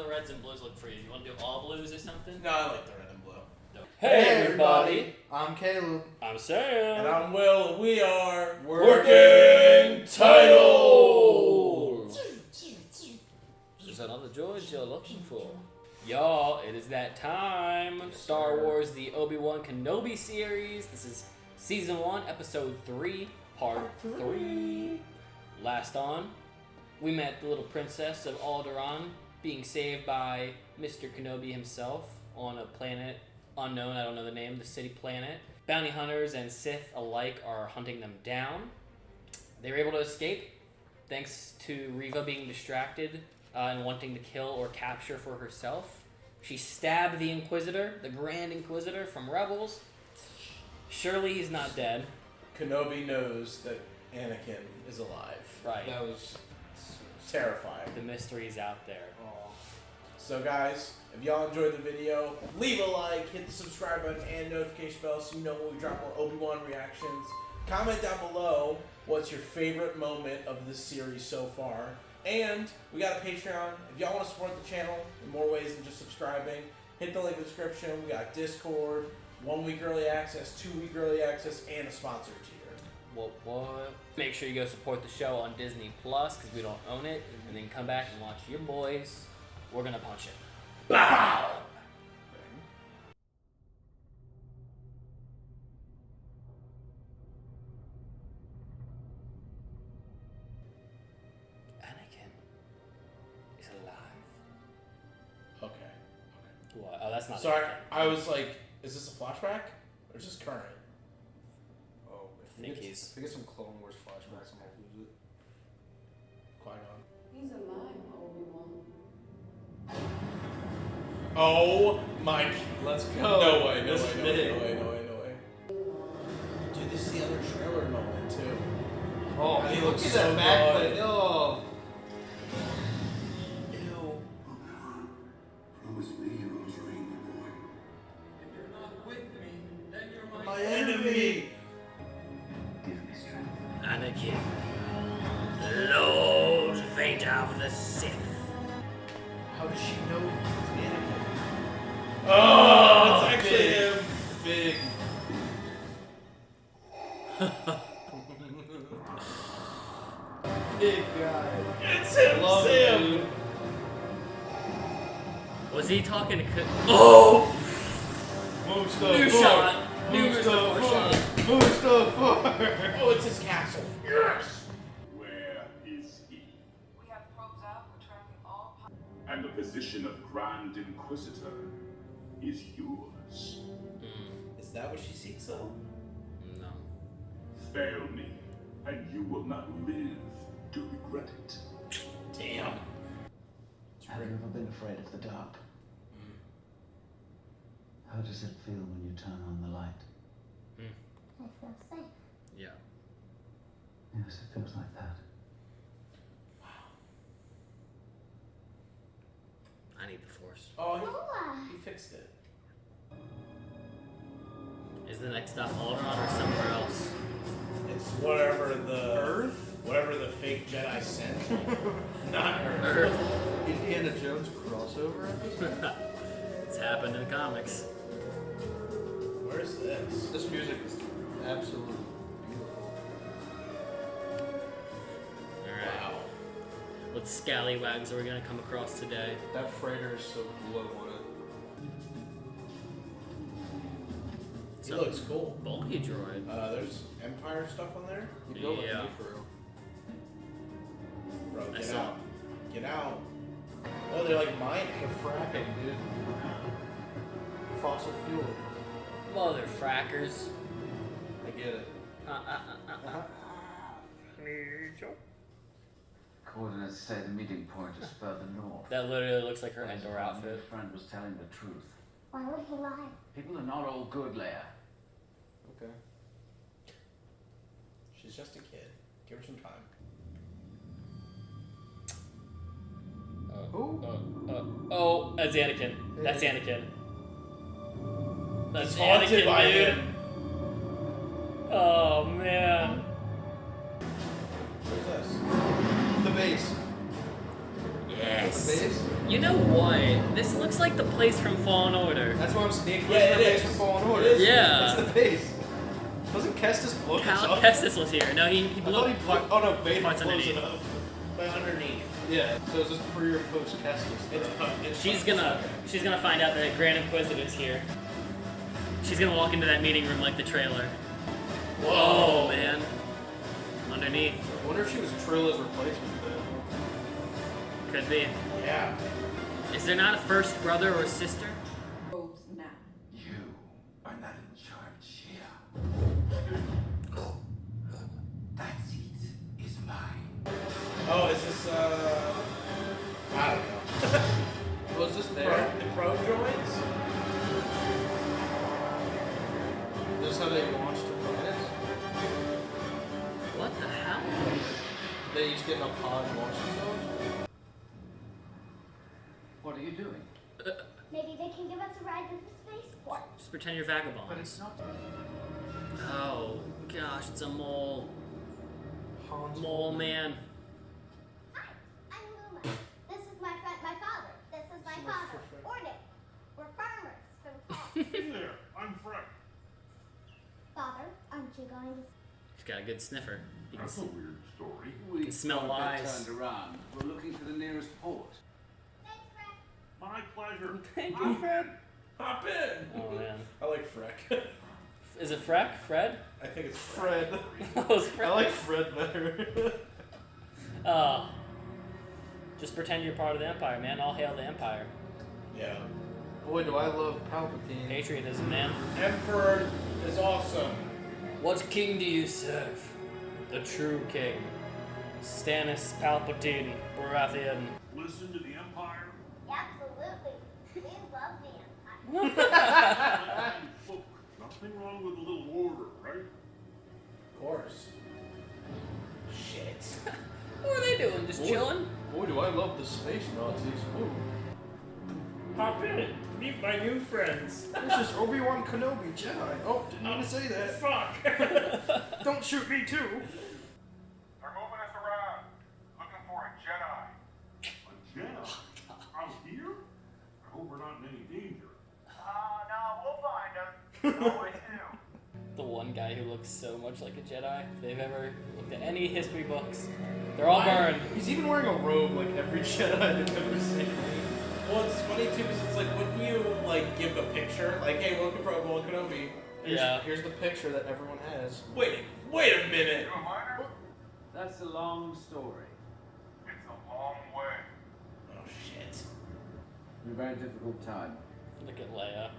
the reds and blues look for you? You want to do all blues or something? No, I like the red and blue. No. Hey everybody! I'm Caleb. I'm Sam. And I'm Will, and we are Working Titles! These are all the joys you're looking for. Y'all, it is that time. Star Wars, the Obi-Wan Kenobi series. This is Season 1, Episode 3, Part 3. Last on, we met the little princess of Alderaan being saved by Mr. Kenobi himself on a planet unknown, I don't know the name, the city planet. Bounty hunters and Sith alike are hunting them down. They were able to escape thanks to Reva being distracted and wanting to kill or capture for herself. She stabbed the Inquisitor, the Grand Inquisitor from Rebels. Surely he's not dead. Kenobi knows that Anakin is alive. Right. That was Terrifying. The mystery is out there. So guys, if y'all enjoyed the video, leave a like, hit the subscribe button and notification bell so you know when we drop more Obi-Wan reactions. Comment down below what's your favorite moment of this series so far. And we got a Patreon. If y'all want to support the channel in more ways than just subscribing, hit the link in the description. We got Discord, 1 week early access, 2 week early access, and a sponsor tier. What? Make sure you go support the show on Disney Plus because we don't own it, and then come back and watch your boys. We're gonna punch it. Bow! Anakin is alive. Okay. What? Oh, that's not. Sorry, Anakin. I was like, is this a flashback? Or is this current? Oh, I think he's. If we get some Clone Wars flashbacks, I'm gonna lose it. Qui-Gon. He's alive, Obi-Wan. Oh my. Let's go. No way, no This way, is no big. way, no way, no way, no way. Dude, this is the other trailer moment too. Oh, He look looks at so that back good. plate. Oh. Ew. Promise me you will train the boy. If you're not with me, then you're my My enemy! Give me strength. Anakin, Lord Vader of the Sith. How does she know it's Anakin? Oh, it's actually big. him. Big. Big guy. It's him, Love it, Sam! dude. Was he talking to? Oh! Mustafa. New shot. New Mustafa. Mustafa. Mustafa. Oh, it's his castle. Yes! Where is he? We have probes out. We're tracking all. And the position of Grand Inquisitor is yours. Is that what she seeks though? No. Fail me, and you will not live to regret it. Damn. Have you ever been afraid of the dark? How does it feel when you turn on the light? I feel safe. Yeah. Yes, it feels like that. I need the Force. Oh, Bois. he fixed it. Is the next stop Alderaan or somewhere else? It's whatever the whatever the fake Jedi sent. Not Earth. Indiana Jones crossover episode? It's happened in the comics. Where's this? This music is absolutely beautiful. Alright. Wow. What scallywags are we gonna come across today? That freighter is so low on it. He looks cool. Bulky droid. There's Empire stuff on there. You go with Yeah. me for real. Bro, I get saw- out. Get out. Oh, they're like mining. They're fracking, dude. Fossil fuel. Mother frackers. I get it. Coordinates say the meeting point is further north. That literally looks like her Whereas Endor my outfit. friend was telling the truth. Why would he lie? People are not all good, Leia. Okay. She's just a kid. Give her some time. Who? Oh, that's Anakin. That's Anakin. That's He's haunted Anakin, by dude. him. Oh man. Where's this? The base. Yes. The base? You know what? This looks like the place from Fallen Order. That's what I'm saying. Yeah, it base is. from Fallen It Order. is. Yeah. That's the base. Doesn't Kestis blow this Cal up? Kestis was here. No, he I blew thought he blew. Oh no, Vader parts blows underneath. it up. But underneath. Yeah. So it's just pre or post Kestis. It's She's gonna find out that Grand Inquisitor's here. She's gonna walk into that meeting room like the trailer. Whoa, man. Underneath. I wonder if she was Trilla's replacement then. Could be. Yeah. Is there not a first brother or sister? Robes now. You are not in charge here. That seat is mine. Oh, is this I don't know. Was this there? The pro droids? This is how they launched the planets? What the hell? They each get in a pod and launch themselves? What are you doing? Maybe they can give us a ride to the spaceport. Just pretend you're But vagabonds. it's not. Oh gosh, it's a mole. Mole man. Hi, I'm Luma. This is my friend, my father. This is my father, Ornick. We're farmers from Tall. Hey there, I'm Frank. Father, aren't you going to... She's got a good sniffer. You can That's a weird story. We can smell got a bit lies. turned around. We're looking for the nearest port. Thanks, Fred. My pleasure. Thank you, Fred. Hop in. Oh man. I like Freck. Is it Freck? Fred? I think it's Freck. Fred. Oh, it's Fred. I like Fred better. Just pretend you're part of the Empire, man. All hail the Empire. Yeah. Boy, do I love Palpatine. Patriotism, man. Emperor is awesome. What king do you serve? The true king. Stannis Palpatine Baratheon. Listen to the Empire. Absolutely. We love the Empire. Look, nothing wrong with a little order, right? Of course. Shit. What are they doing? Just chilling? Boy, do I love the space Nazis. Ooh. Hop in. Meet my new friends. This is Obi-Wan Kenobi, Jedi. Oh, didn't mean to say that. Fuck. Don't shoot me too. They're moving us around, looking for a Jedi. A Jedi? Out here? I hope we're not in any danger. No, we'll find them. Always do. The one guy who looks so much like a Jedi. If they've ever looked at any history books, they're all burned. He's even wearing a robe like every Jedi they've ever seen. Well, it's funny too because it's like, wouldn't you like give a picture? Like, hey, we're looking for Obi-Wan Kenobi. Here's the picture that everyone has. Wait a minute. You a miner? That's a long story. It's a long way. Oh shit. A very difficult time. Look at Leia.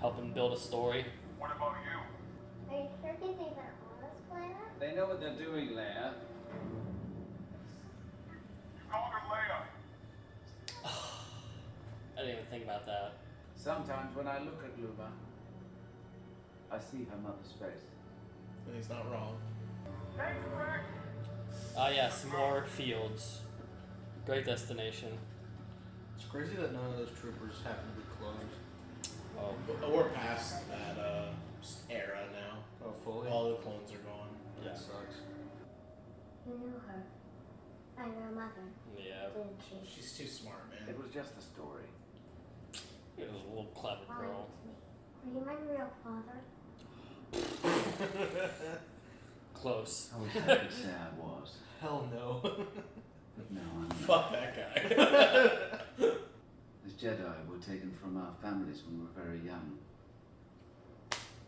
Helping build a story. What about you? Are you sure he's even on this planet? They know what they're doing, Leia. You called her Leia. I didn't even think about that. Sometimes when I look at Luma, I see her mother's face. And he's not wrong. Thanks, Frank. Ah yes, more fields. Great destination. It's crazy that none of those troopers happen to be clones. Oh. But we're past that era now. Oh, fully? All the clones are gone. That sucks. You knew her. And her mother, Yeah. didn't you? She's too smart, man. It was just a story. It was a little clever girl. Are you my real father? Close. I was happy to say I was, Hell no. but now I'm not. Fuck that guy. The Jedi were taken from our families when we were very young.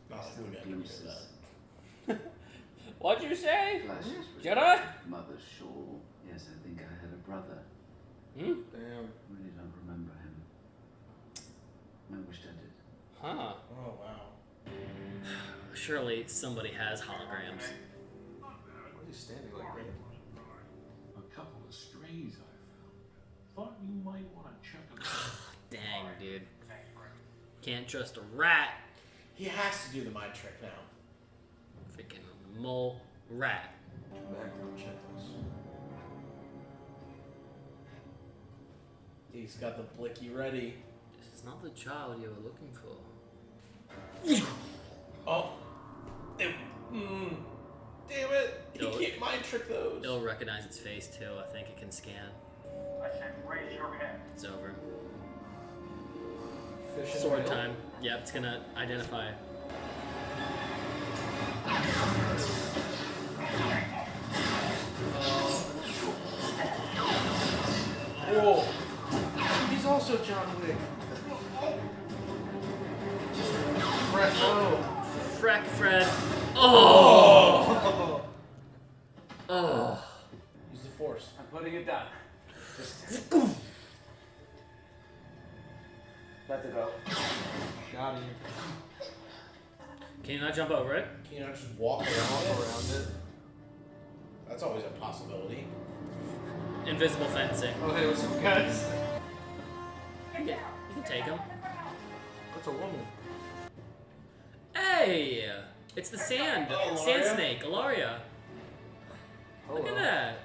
Not like Still we got to hear glimpses. that. What'd you say? Flashes with Jedi? mother's shawl. Yes, I think I had a brother. Hmm? Damn. Really don't remember him. I wished I did. Huh. Oh wow. Surely somebody has holograms. Why is he standing like that? A couple of strays I found. Thought you might want to check them out. Dang, dude. Can't trust a rat. He has to do the mind trick now. Freaking mole rat. Background check this. He's got the blicky ready. This is not the child you were looking for. Oh. Damn it. He No. can't mind trick those. It'll recognize its face too. I think it can scan. I said raise your head. It's over. Fish and Sword whale? time. Yep, it's gonna identify. Whoa. He's also John Wick. Fred, no. Freck Fred. Oh! Oh. Use the force. I'm putting it down. Let it go. Got him. Can you not jump over it? Can you not just walk around it? That's always a possibility. Invisible fencing. Oh, hey, what's up, guys? Yeah, you can take him. That's a woman. Hey! It's the sand Ilaria? snake, Ilaria. Look at that.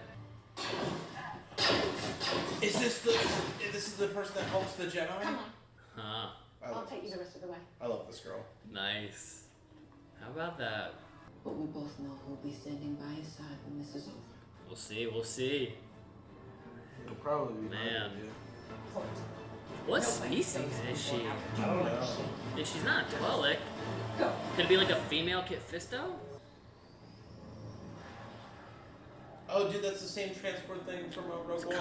Is this the person that helps the Jedi? Come on. Huh. I'll take you the rest of the way. I love this girl. Nice. How about that? But we both know who'll be standing by his side when this is over. We'll see, we'll see. It'll probably be Man. Halt. What species is she? I don't know. And she's not Twi'lek. Go. Could it be like a female Kit Fisto? Oh, dude, that's the same transport thing from Rogue It's One.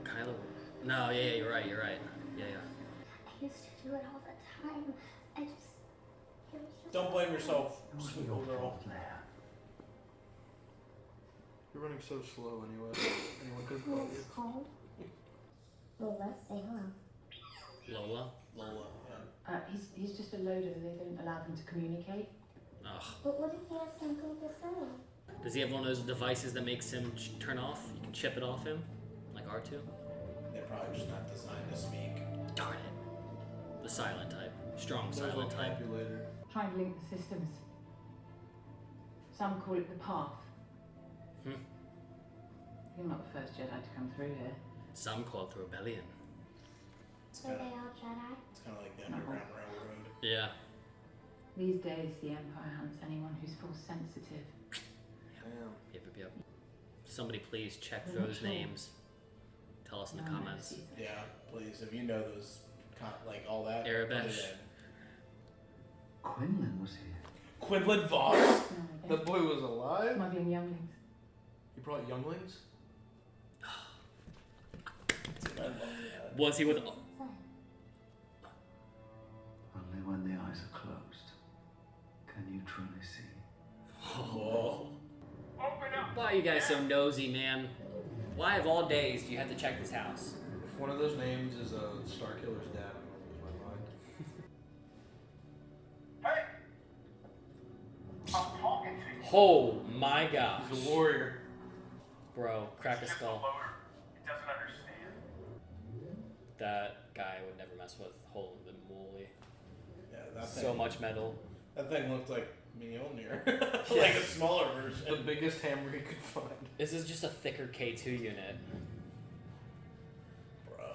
Kylo. No, yeah, you're right. Yeah, yeah. I used to do it all the time. I just. It was just Don't blame yourself, sweet little girl. You're running so slow anyway. Anyone could have caught Yes, you. home. Lola, say hello. Lola. Lola, yeah. He's just a loader. They don't allow him to communicate. Ugh. But what if he has something to say? Does he have one of those devices that makes him turn off? You can chip it off him? Like R2? They're probably just not designed to speak. Darn it. The silent type. Strong There's silent no type. calculator. Try and link the systems. Some call it the path. Hmm. You're not the first Jedi to come through here. Some call it the rebellion. It's Were kind they of all Jedi? like the Underground Railroad. Yeah. These days, the Empire hunts anyone who's force sensitive. Damn. Yep. Somebody please check We're not those sure. names. Tell us in the No one comments. knows either. Yeah, please. If you know those, like all that. Arabesh. put it in. Quinlan was here. Quinlan Voss. No, That they boy was alive? smuggling younglings. He brought younglings? Dude, I love that. Was he with. Only when the eyes are closed can you truly see. Oh. Open up. Why are you guys so nosy, man? Why of all days do you have to check this house? If one of those names is Starkiller's dad, I'm gonna lose my mind. Hey. I'm talking to you. Oh my gosh. He's a warrior. Bro, crack a Ship's a skull. loader. It doesn't understand. That guy would never mess with Holy Moly. Yeah, that thing. So much metal. That thing looked like Mjolnir. Like a smaller version. The biggest hammer he could find. This is just a thicker K2 unit. Bro,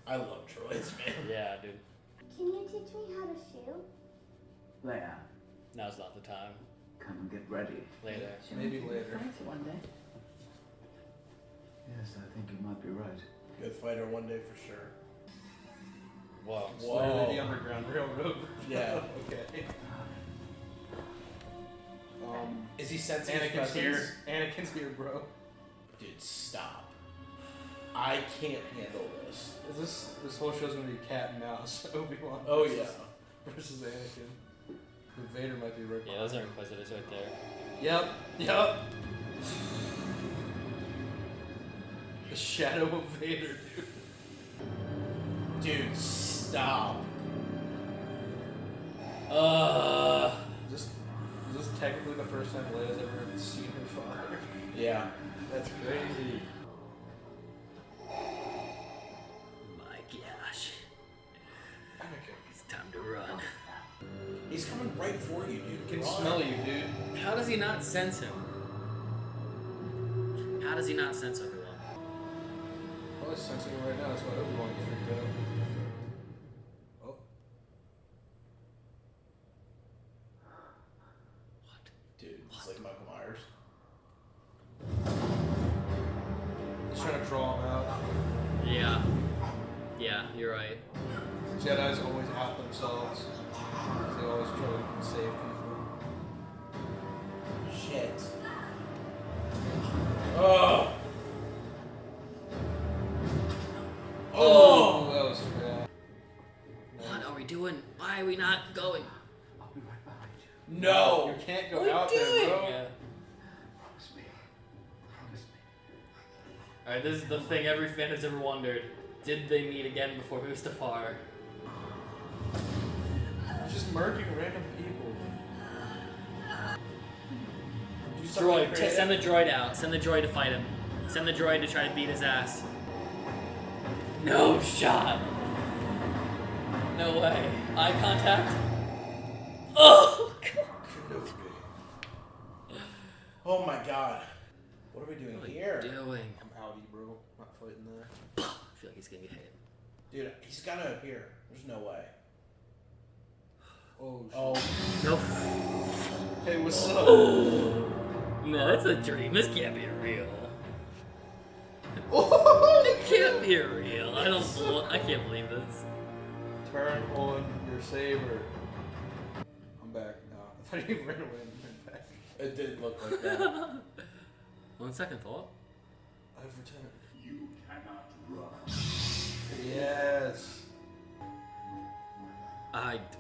I love droids, man. Yeah, dude. Can you teach me how to shoot? Leia, Now's not the time. come and get ready. Later. Sure, Maybe we can later. fight it one day. Yes, I think you might be right. Good fighter one day for sure. Whoa. Whoa. The Underground Railroad. Yeah. Okay. Is he sensing his Anakin's presence? here. Anakin's here, bro. Dude, stop. I can't handle this. Is this whole show's gonna be cat and mouse? Obi-Wan. Oh versus- yeah. Versus Anakin. The Vader might be right Yeah, those are Inquisitors right there. Yep. The shadow of Vader, dude. Dude, stop. Is this technically the first time Leia's ever seen her father? Yeah. That's crazy. My gosh. Anakin. It's time to run. He's coming right for you, dude. Can Run. smell you, dude. How does he not sense him? How does he not sense Obi-Wan? Probably sensing it right now. That's why Obi-Wan gets freaked out. Oh. What? Dude, it's like Michael Myers. He's trying to draw him out. Yep. you're right. Jedi's always out themselves. They always try to save people. Shit. Oh. Oh. That was bad. What are we doing? Why are we not going? I'll be right behind you. No. You can't go What are out you there, doing? bro. Yeah. Promise me. Promise me. Alright, this is the thing every fan has ever wondered. Did they meet again before Mustafar? Just murking random people. Do something Droid, creative. send the droid out. Send the droid to fight him. Send the droid to try to beat his ass. No shot. No way. Eye contact. Oh, God. Oh my god. What are we doing What are here? you doing? I'm outie, bro. Not fighting there. I feel like he's gonna get hit. Dude, he's gotta appear. There's no way. Oh, shit. Oh. No. Hey, what's up? No, that's a dream. This can't be real. It can't be real. I can't believe this. Turn on your saber. I'm back now. I thought you ran away and went back. It did look like that. On second thought. I've returned. You cannot run. Yes.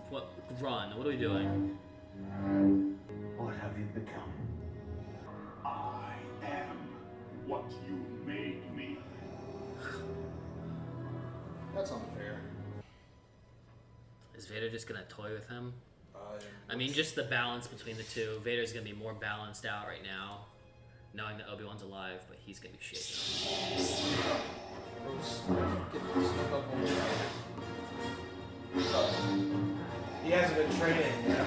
What? Run. What are we doing? What have you become? I am what you made me. That's unfair. Is Vader just gonna toy with him? I mean, just the balance between the two. Vader's gonna be more balanced out right now, knowing that Obi-Wan's alive, but he's gonna be shaken. He hasn't been training yet.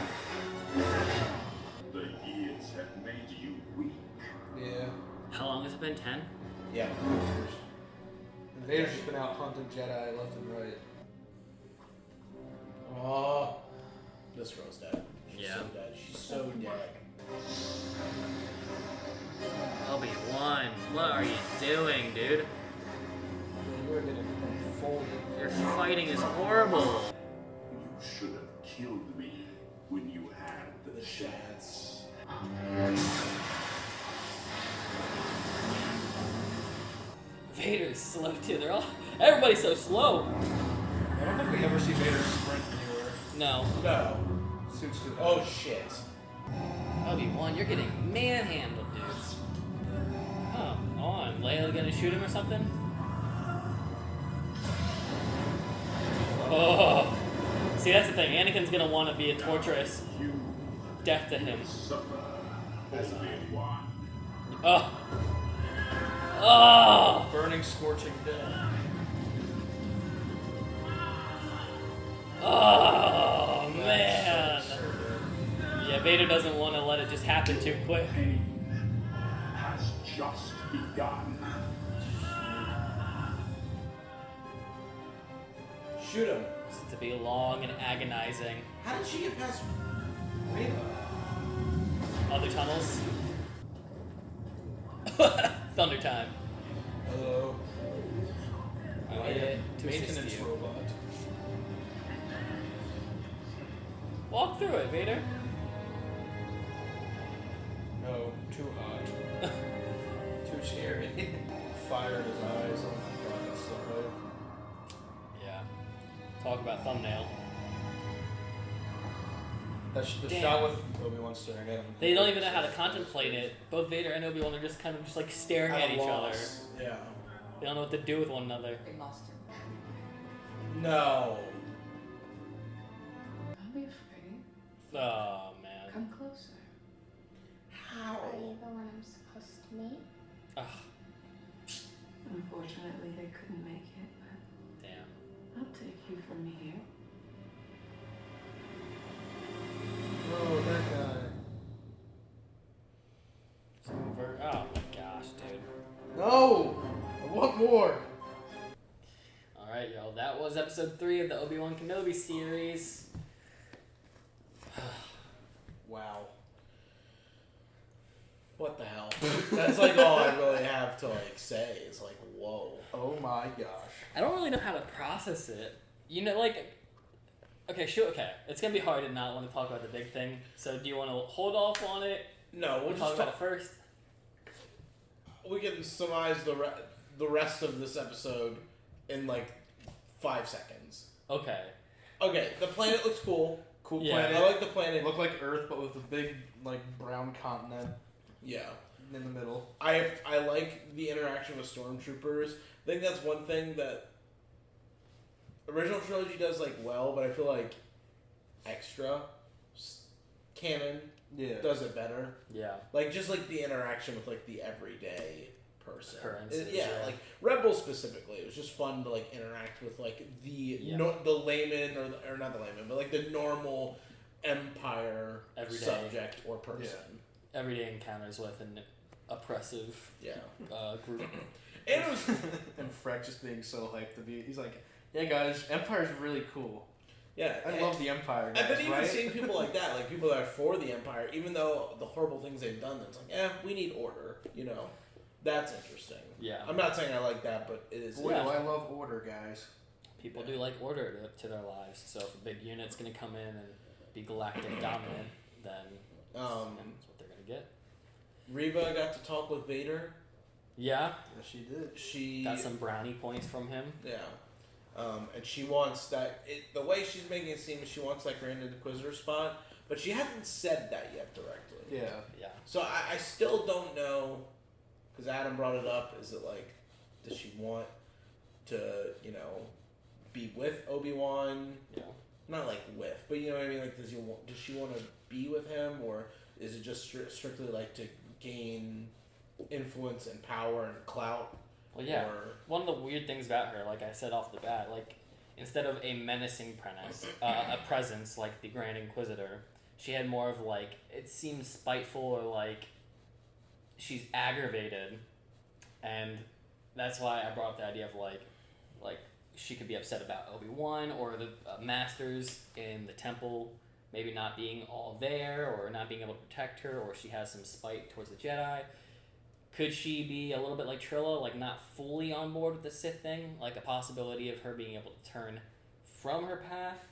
The years have made you weak. Yeah. How long has it been? 10? Yeah. And Vader's just been out hunting Jedi left and right. Oh. This girl's dead. She's Yeah. so dead. She's so dead. Obi-Wan, what are you doing, dude? You are getting folded. Your fighting is horrible. You should have killed me when you had the chance. Vader's slow too. Everybody's so slow. I don't think we ever see Vader sprint anywhere. No. No. Suits to Oh shit. Obi-Wan, you're getting manhandled, dude. Come on. Leia gonna shoot him or something? Oh. See, that's the thing. Anakin's gonna want to be a torturous death to him. Obi-Wan. Oh. Oh. burning, scorching death. Oh, man. Yeah, Vader doesn't want to let it just happen too quick. Has just begun. Shoot him. It's to be long and agonizing. How did she get past Reva? Other tunnels. Thunder time. Hello. I made it to assist Maintenance you. robot. Walk through it, Vader. No, too hot. Too scary. Fire in his eyes. Oh my god, that's so good. Yeah. Talk about thumbnail. That's the Damn. shot with Obi-Wan staring at him. They don't even know how to contemplate it. Both Vader and Obi-Wan are just kind of just like staring at each other. Yeah. They don't know what to do with one another. They lost him. No. Don't be afraid. Oh, man. Come closer. How? Are you the one I'm supposed to meet? Ugh, Unfortunately, they couldn't make it, but damn. I'll take you from here. Oh, that guy. Oh my gosh, dude. No! I want more! Alright, y'all. That was episode 3 of the Obi-Wan Kenobi series. Wow. What the hell? That's like all I really have to like say is like, whoa. Oh my gosh. I don't really know how to process it. You know, like, okay, sure, okay. It's gonna be hard to not want to talk about the big thing. So do you want to hold off on it? No, we'll talk just about it first. We can surmise the rest of this episode in like 5 seconds. Okay. Okay, the planet looks cool. Cool Yeah. planet. I like the planet. It looked like Earth, but with a big like brown continent Yeah. in the middle. I like the interaction with stormtroopers. I think that's one thing that original trilogy does like well, but I feel like extra canon does it better. Yeah. Like just like the interaction with like the everyday person. Occurrences, Yeah, yeah. like Rebels specifically. It was just fun to like interact with like the the layman or not the layman, but like the normal Empire Everyday. subject or person. Everyday encounters with an oppressive group. And it was and Freck just being so hyped to be. He's like, "Yeah, guys, Empire's really cool. Yeah, I love the Empire, guys." I've been even right? seeing people like that, like people that are for the Empire, even though the horrible things they've done. It's like, we need order. You know, that's interesting. Yeah. I'm not saying I like that, but it is. Boy, do I love order, guys. People do like order to their lives. So if a big unit's gonna come in and be galactic dominant, then that's what they're gonna get. Reva got to talk with Vader. Yeah. Yeah, she did. She got some brownie points from him. Yeah. And she wants that. The way she's making it seem is she wants that Grand Inquisitor spot, but she hasn't said that yet directly. Yeah. Yeah. So I still don't know, because Adam brought it up. Is it like, does she want to, be with Obi-Wan? Yeah. Not like with, but you know what I mean. Like, does she want to be with him, or is it just strictly like to gain influence and power and clout? Well, yeah. Or, one of the weird things about her, like I said off the bat, like instead of a menacing a presence like the Grand Inquisitor, she had more of like, it seems spiteful or like she's aggravated, and that's why I brought up the idea of like she could be upset about Obi-Wan or the masters in the temple maybe not being all there or not being able to protect her, or she has some spite towards the Jedi. Could she be a little bit like Trilla, like not fully on board with the Sith thing, like a possibility of her being able to turn from her path?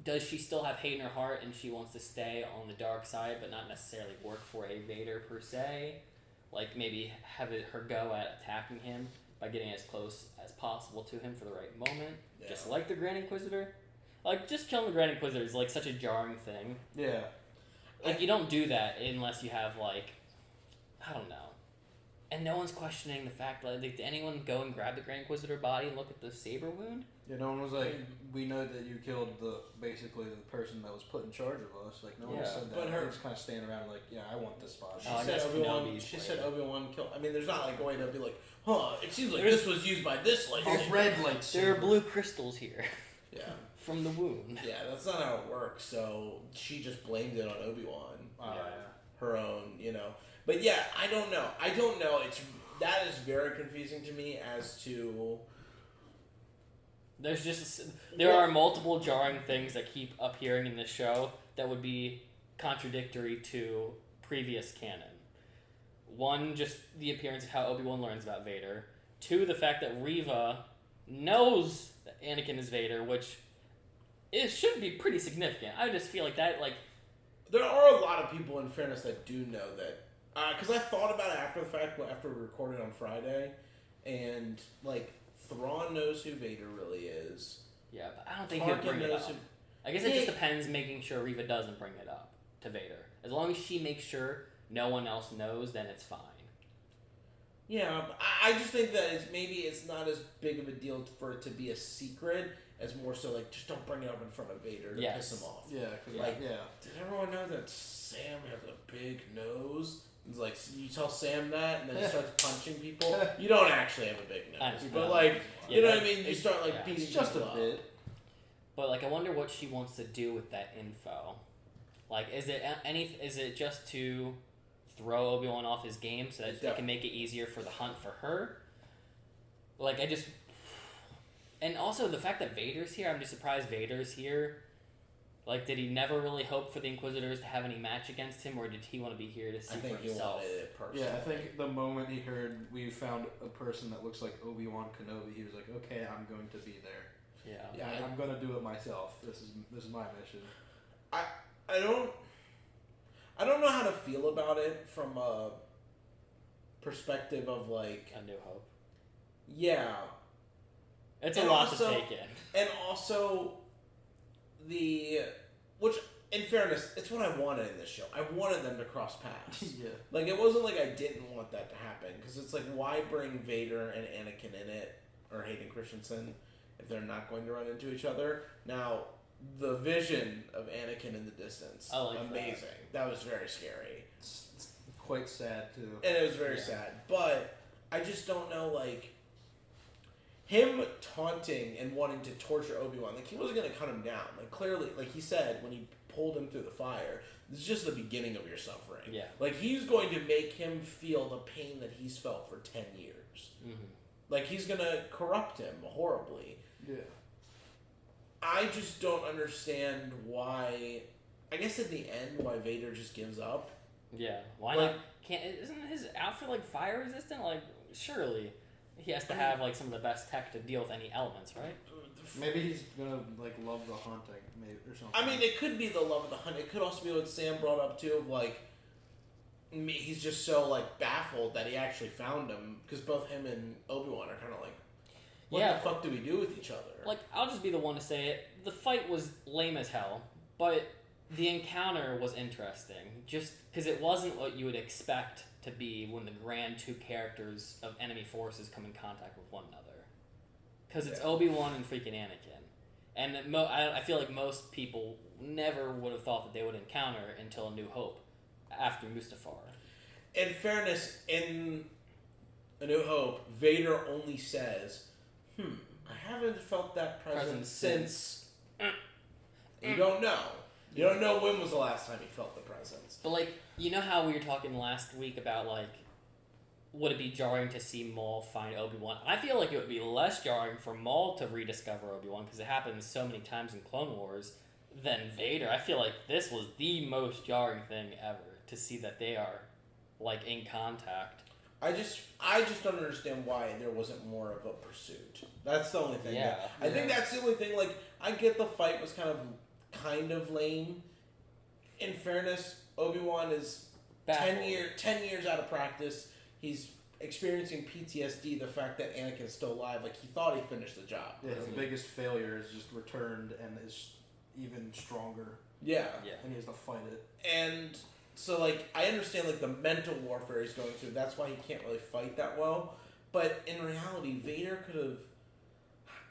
Does she still have hate in her heart and she wants to stay on the dark side but not necessarily work for a Vader per se? Like maybe have her go at attacking him by getting as close as possible to him for the right moment, just like the Grand Inquisitor? Like, just killing the Grand Inquisitor is like such a jarring thing. Yeah. Like, you don't do that unless you have like, I don't know. And no one's questioning the fact, like, did anyone go and grab the Grand Inquisitor body and look at the saber wound? Yeah, no one was like, we know that you killed basically the person that was put in charge of us. Like, no one said that. But her- They're just kind of standing around like, yeah, I want this spot. She I said guess Obi-Wan. Kenobi's She like- said Obi-Wan killed. I mean, there's not like going to be like, it seems like There's- this was used by this A lightsaber. red lightsaber. There are blue crystals here Yeah, from the wound. yeah, that's not how it works. So she just blamed it on Obi-Wan, her own, But yeah, I don't know. That is very confusing to me as to. There are multiple jarring things that keep appearing in this show that would be contradictory to previous canon. One, just the appearance of how Obi-Wan learns about Vader. Two, the fact that Reva knows that Anakin is Vader, which it should be pretty significant. I just feel like that, like... There are a lot of people, in fairness, that do know that. Because I thought about it after the fact, after we recorded on Friday, and, like, Thrawn knows who Vader really is. Yeah, but I don't think he'll bring it up. who- I guess it just depends making sure Reva doesn't bring it up to Vader. As long as she makes sure no one else knows, then it's fine. Yeah, but I just think that it's not as big of a deal for it to be a secret as more so like just don't bring it up in front of Vader to piss him off. Yeah, Did everyone know that Sam has a big nose? It's like you tell Sam that, and then he starts punching people. You don't actually have a big nose, but like you know what I mean. You start like beating it's just people a up. bit. But like, I wonder what she wants to do with that info. Like, is it just to throw Obi-Wan off his game so that it can make it easier for the hunt for her? Like, and also the fact that Vader's here, I'm just surprised Vader's here Like, did he never really hope for the Inquisitors to have any match against him, or did he want to be here to see I think for he himself? wanted it personally. Yeah, I think the moment he heard we found a person that looks like Obi-Wan Kenobi, he was like, okay, I'm going to be there. Yeah. I'm going to do it myself. This is my mission. I don't know how to feel about it from a perspective of like A New Hope. Yeah. It's a And lot also- to take in. And also which in fairness, it's what I wanted in this show. I wanted them to cross paths. Yeah. Like, it wasn't like I didn't want that to happen, because it's like, why bring Vader and Anakin in it, or Hayden Christensen, if they're not going to run into each other? Now, the vision of Anakin in the distance, I like amazing. That was very scary. It's quite sad, too. And it was very sad. But I just don't know, like, him taunting and wanting to torture Obi-Wan, like, he wasn't going to cut him down. Like, clearly, like he said, when he pulled him through the fire, this is just the beginning of your suffering. Yeah. Like, he's going to make him feel the pain that he's felt for 10 years. Mm-hmm. Like, he's going to corrupt him horribly. Yeah. I just don't understand why, I guess in the end, why Vader just gives up. Yeah. Why Like- not? Isn't his outfit, like, fire resistant? Like, surely he has to have, like, some of the best tech to deal with any elements, right? Maybe he's gonna like love the haunting, maybe or something. I mean, it could be the love of the hunt. It could also be what Sam brought up too, of like, he's just so like baffled that he actually found him, because both him and Obi-Wan are kind of like, what Yeah. the fuck do we do with each other? Like, I'll just be the one to say it. The fight was lame as hell, but the encounter was interesting. Just because it wasn't what you would expect to be when the grand two characters of enemy forces come in contact with one another. Because it's Yeah. Obi-Wan and freaking Anakin. And I feel like most people never would have thought that they would encounter until A New Hope, after Mustafar. In fairness, in A New Hope, Vader only says, I haven't felt that presence since... You don't know. You don't know when was the last time he felt the presence. But, like, you know how we were talking last week about, like, would it be jarring to see Maul find Obi-Wan? I feel like it would be less jarring for Maul to rediscover Obi-Wan, because it happens so many times in Clone Wars, than Vader. I feel like this was the most jarring thing ever, to see that they are, like, in contact. I just don't understand why there wasn't more of a pursuit. That's the only thing. Yeah. I think that's the only thing. Like, I get the fight was kind of lame. In fairness, Obi-Wan is Baffled. 10 years out of practice. He's experiencing PTSD, the fact that Anakin's still alive. Like, he thought he finished the job. Yeah, his biggest failure is just returned and is even stronger, Yeah. Yeah. and he has to fight it. And so, like, I understand, like, the mental warfare he's going through. That's why he can't really fight that well. But in reality, Vader could have...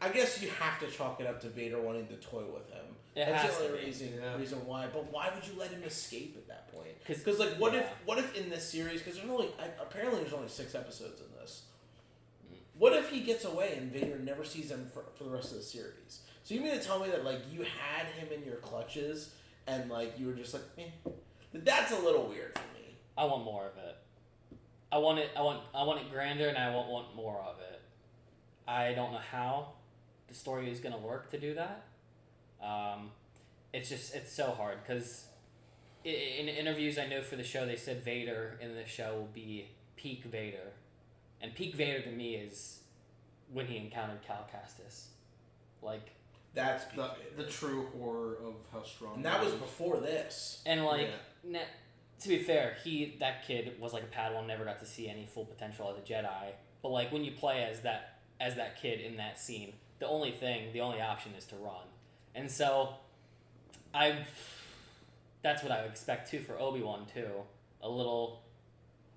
I guess you have to chalk it up to Vader wanting to toy with him. It That's has the to only be. reason why. But why would you let him escape at that point? 'Cause- Because, like, what yeah. if in this series... Because apparently there's only 6 episodes in this. What if he gets away and Vader never sees him for the rest of the series? So you mean to tell me that, like, you had him in your clutches and, like, you were just like, eh. That's a little weird for me. I want more of it. I want it grander, and I want more of it. I don't know how the story is going to work to do that. It's so hard, because in interviews I know for the show, they said Vader in the show will be peak Vader. And peak Vader to me is when he encountered Cal Kestis. Like, That's The true horror of how strong. and that he was is. before this. and like, to be fair, that kid was like a Padawan, never got to see any full potential as a Jedi. But like, when you play as that kid in that scene, the only option is to run. And so, that's what I would expect too for Obi-Wan too. A little,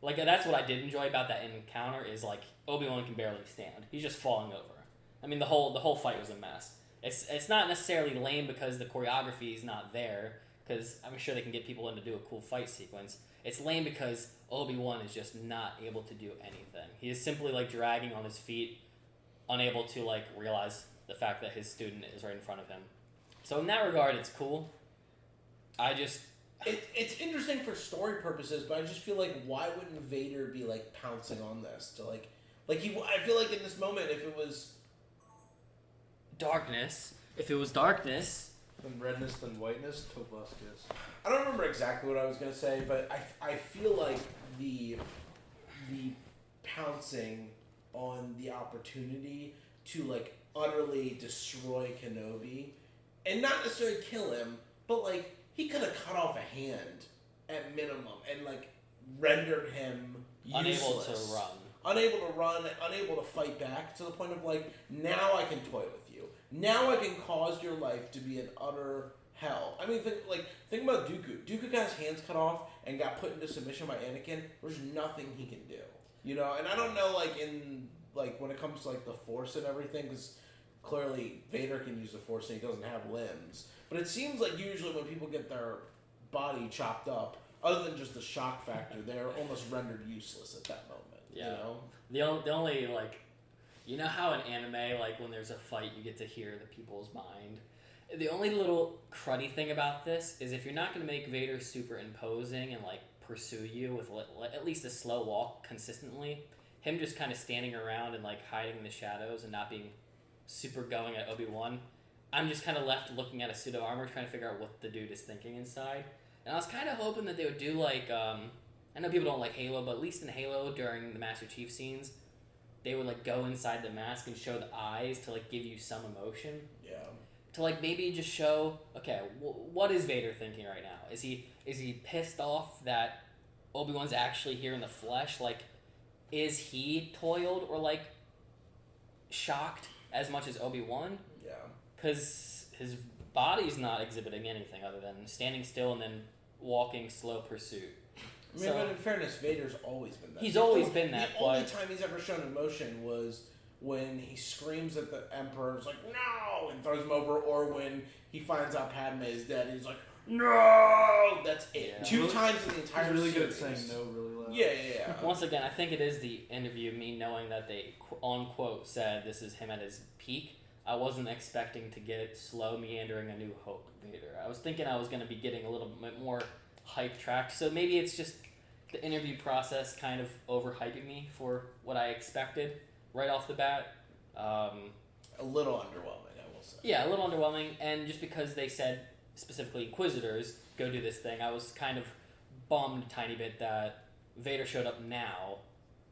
like, that's what I did enjoy about that encounter, is like, Obi-Wan can barely stand. He's just falling over. I mean, the whole fight was a mess. It's not necessarily lame because the choreography is not there, because I'm sure they can get people in to do a cool fight sequence. It's lame because Obi-Wan is just not able to do anything. He is simply like dragging on his feet, unable to like realize the fact that his student is right in front of him. So in that regard, it's cool. It's interesting for story purposes, but I just feel like, why wouldn't Vader be like pouncing on this to like I feel like in this moment, if it was darkness, if it was darkness, Then redness, then whiteness, Tobuscus. I don't remember exactly what I was gonna say, but I feel like the pouncing on the opportunity to like utterly destroy Kenobi, and not necessarily kill him, but like he could have cut off a hand at minimum and like rendered him useless. Unable to run, unable to fight back, to the point of like, now I can toy with you. Now I can cause your life to be an utter hell. I mean, think about Dooku. Dooku got his hands cut off and got put into submission by Anakin. There's nothing he can do, you know. And I don't know, like when it comes to like the Force and everything, because clearly Vader can use the Force and he doesn't have limbs. But it seems like usually when people get their body chopped up, other than just the shock factor, they're almost rendered useless at that moment. Yeah. You know? The only, like, you know how in anime, like, when there's a fight, you get to hear the people's mind? The only little cruddy thing about this is if you're not going to make Vader super imposing and, like, pursue you with at least a slow walk consistently, him just kind of standing around and, like, hiding in the shadows and not being super going at Obi-Wan, I'm just kind of left looking at a suit of armor trying to figure out what the dude is thinking inside. And I was kind of hoping that they would do, like, I know people don't like Halo, but at least in Halo, during the Master Chief scenes, they would, like, go inside the mask and show the eyes to, like, give you some emotion. Yeah. To, like, maybe just show, okay, what is Vader thinking right now? Is he pissed off that Obi-Wan's actually here in the flesh? Like, is he toiled or, like, shocked as much as Obi-Wan? Yeah. Because his body's not exhibiting anything other than standing still and then walking slow pursuit. I mean, but in fairness, Vader's always been that. He's always been that. The only time he's ever shown emotion was when he screams at the Emperor's like, no, and throws him over, or when he finds out Padme is dead, and he's like, no! That's it. Yeah. Two times in the entire He's really series. good at saying no really loud. Yeah. Once again, I think it is the interview, me knowing that they, on quote, said this is him at his peak. I wasn't expecting to get slow, meandering A New Hope Vader. I was thinking I was going to be getting a little bit more hype tracked. So maybe it's just the interview process kind of overhyping me for what I expected right off the bat. A little underwhelming, I will say. Yeah, a little underwhelming. And just because they said specifically Inquisitors go do this thing, I was kind of bummed a tiny bit that Vader showed up now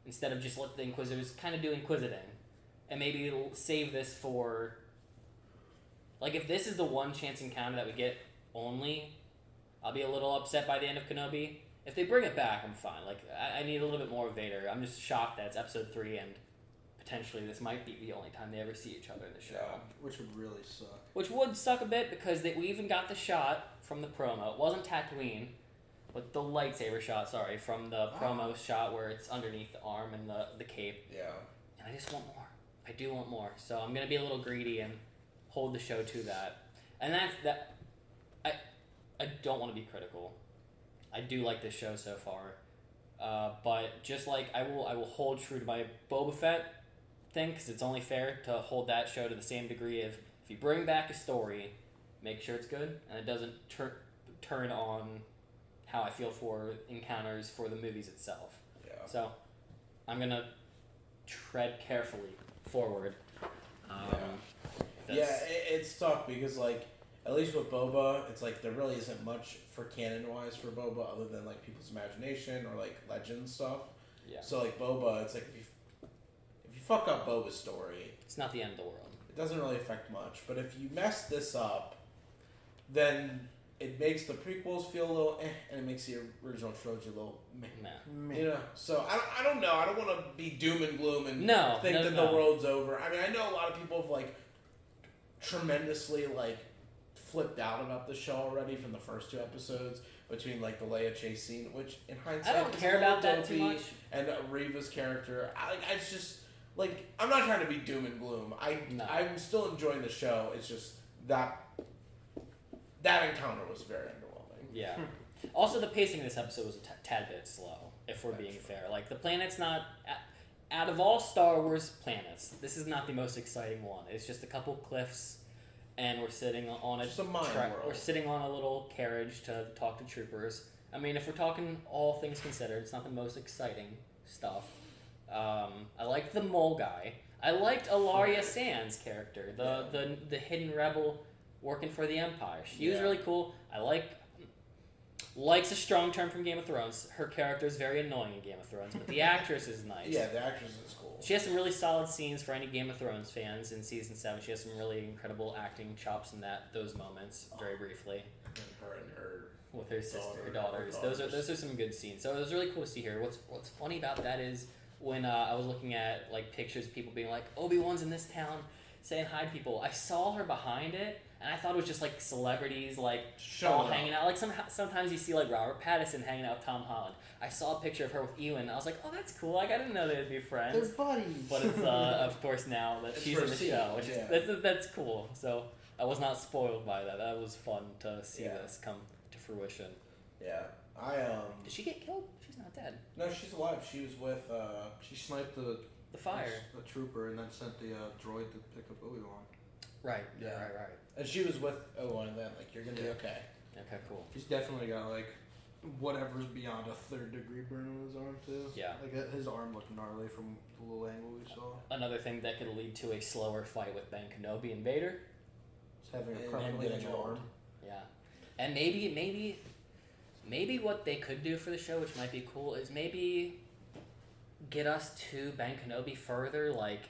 instead of just let the Inquisitors kind of do Inquisiting. And maybe it'll save this for, like, if this is the one chance encounter that we get only, I'll be a little upset by the end of Kenobi. If they bring it back, I'm fine. Like, I need a little bit more of Vader. I'm just shocked that it's episode 3 and potentially this might be the only time they ever see each other in the show. Yeah, which would really suck. Which would suck a bit because we even got the shot from the promo. It wasn't Tatooine, but the lightsaber shot, from the promo shot where it's underneath the arm and the cape. Yeah. And I just want more. I do want more. So I'm going to be a little greedy and hold the show to that. And that's that. I don't want to be critical. I do like this show so far. But just like I will hold true to my Boba Fett thing because it's only fair to hold that show to the same degree of if you bring back a story, make sure it's good and it doesn't turn on how I feel for encounters for the movies itself. Yeah. So I'm going to tread carefully forward. It's tough because, like, at least with Boba, it's like there really isn't much for canon-wise for Boba other than, like, people's imagination or, like, legend stuff. Yeah. So, like, Boba, it's like if you fuck up Boba's story, it's not the end of the world. It doesn't really affect much. But if you mess this up, then it makes the prequels feel a little and it makes the original trilogy a little meh. You know, so I don't know. I don't want to be doom and gloom and think that the world's over. I mean, I know a lot of people have, like, tremendously, like, flipped out about the show already from the first 2 episodes between, like, the Leia chase scene, which in hindsight I don't care about that too much. And Reva's character, it's just like I'm not trying to be doom and gloom. I'm still enjoying the show. It's just that encounter was very underwhelming. Yeah. Also, the pacing of this episode was a tad bit slow, if we're being fair. Like, the planet's not... Out of all Star Wars planets, this is not the most exciting one. It's just a couple cliffs, and we're sitting on we're sitting on a little carriage to talk to troopers. I mean, if we're talking all things considered, it's not the most exciting stuff. I liked the mole guy. I liked Ilaria Sand's character, the hidden rebel working for the Empire. She was Yeah. really cool. I likes a strong term from Game of Thrones. Her character is very annoying in Game of Thrones, but the actress is nice. Yeah, the actress is cool. She has some really solid scenes for any Game of Thrones fans in season 7. She has some really incredible acting chops in those moments, very briefly. And her With her sister, her daughter, daughters. Those are some good scenes. So it was really cool to see her. What's funny about that is when I was looking at like pictures of people being like, Obi-Wan's in this town, saying hi to people. I saw her behind it, and I thought it was just like celebrities like all hanging out. Like sometimes you see like Robert Pattinson hanging out with Tom Holland. I saw a picture of her with Ewan. And I was like, oh, that's cool. Like I didn't know they'd be friends. They're buddies. But it's of course now that It's she's in the scene, show, which yeah. is that's cool. So I was not spoiled by that. That was fun to see Yeah. this come to fruition. Yeah, Did she get killed? She's not dead. No, she's alive. She was with. She sniped the fire. a trooper and then sent the droid to pick up Obi-Wan. Right. Yeah. Right. And she was with Obi-Wan, and then like you're gonna be okay. Okay. Cool. He's definitely got like whatever's beyond a 3rd degree burn on his arm too. Yeah. Like his arm looked gnarly from the little angle we saw. Another thing that could lead to a slower fight with Ben Kenobi and Vader. He's having a And permanently getting injured old. arm. Yeah. And maybe what they could do for the show, which might be cool, is maybe get us to Ben Kenobi further. Like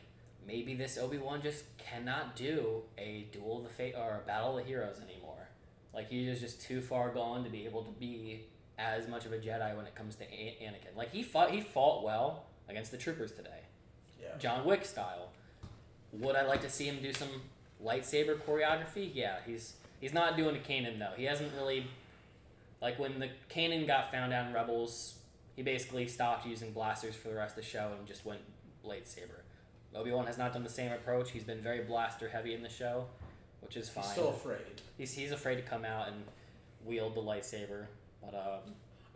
maybe this Obi-Wan just cannot do a Duel of the Fate or a Battle of the Heroes anymore. Like he is just too far gone to be able to be as much of a Jedi when it comes to Anakin. Like he fought well against the troopers today. Yeah. John Wick style. Would I like to see him do some lightsaber choreography? Yeah, he's not doing a Kanan though. He hasn't really, like when the Kanan got found out in Rebels, he basically stopped using blasters for the rest of the show and just went lightsaber. Obi-Wan has not done the same approach. He's been very blaster heavy in the show, which is fine. He's still afraid. He's afraid to come out and wield the lightsaber. But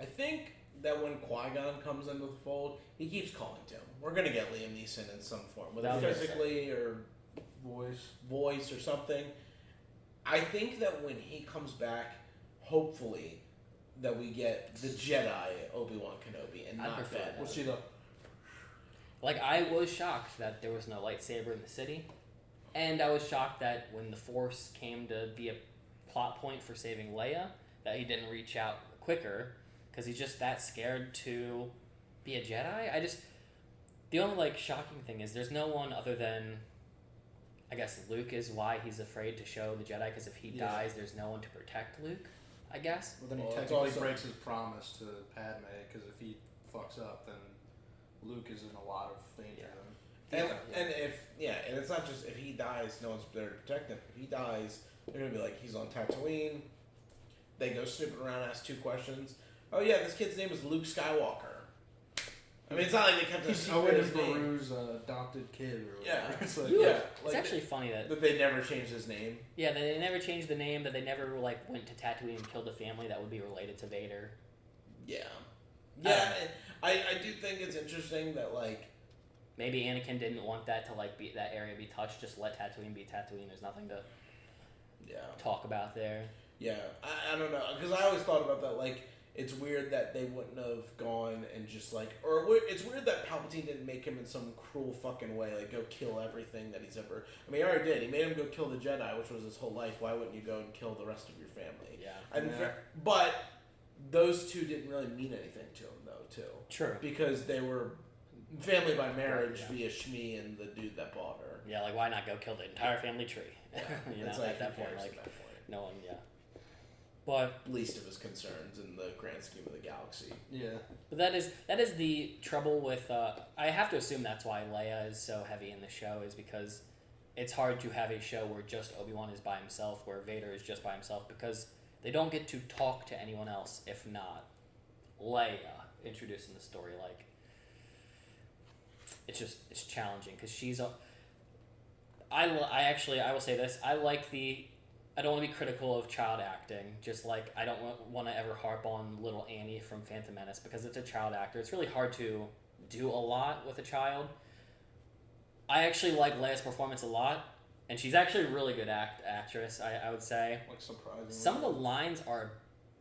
I think that when Qui-Gon comes into the fold, he keeps calling to him. We're gonna get Liam Neeson in some form, whether That'll be physically or voice or something. I think that when he comes back, hopefully, that we get the Jedi Obi-Wan Kenobi and I not prefer Ben. that. We'll see the like I was shocked that there was no lightsaber in the city, and I was shocked that when the Force came to be a plot point for saving Leia, that he didn't reach out quicker because he's just that scared to be a Jedi. The only like shocking thing is there's no one other than, I guess Luke is why he's afraid to show the Jedi, because if he dies, there's no one to protect Luke, I guess. Well, then he Well, it's technically also- breaks his promise to Padme, because if he fucks up, then Luke is in a lot of danger. And and it's not just if he dies, no one's there to protect him. If he dies, they're gonna be like, he's on Tatooine. They go snooping around, ask 2 questions. Oh yeah, this kid's name is Luke Skywalker. I mean, it's not like they kept a He's secret Owen his name. Baru's adopted kid or Yeah. whatever. It's like, Yeah, It's actually funny that they never changed his name. yeah, they never changed the name, that they never like went to Tatooine and killed a family that would be related to Vader. Yeah, yeah. And I do think it's interesting that like Maybe Anakin didn't want that to like be that area be touched. Just let Tatooine be Tatooine. There's nothing to talk about there. Yeah, I don't know, because I always thought about that, like, it's weird that they wouldn't have gone and just, like, it's weird that Palpatine didn't make him in some cruel fucking way, like, go kill everything that he's ever, I mean, he already did, he made him go kill the Jedi, which was his whole life. Why wouldn't you go and kill the rest of your family? Yeah. And but those 2 didn't really mean anything to him, though, too. True. Because they were family by marriage via Shmi and the dude that bought her. Yeah, like, why not go kill the entire family tree? You know, It's like, at that who point, cares like, at that point? no one, But least of his concerns in the grand scheme of the galaxy. Yeah. But that is the trouble with. I have to assume that's why Leia is so heavy in the show, is because it's hard to have a show where just Obi-Wan is by himself, where Vader is just by himself, because they don't get to talk to anyone else if not Leia introducing the story. Like, it's challenging because she's a. I will say this. I don't want to be critical of child acting, just like I don't want to ever harp on little Annie from Phantom Menace, because it's a child actor. It's really hard to do a lot with a child. I actually like Leia's performance a lot, and she's actually a really good actress, I would say. Like, surprisingly. Some of the lines are a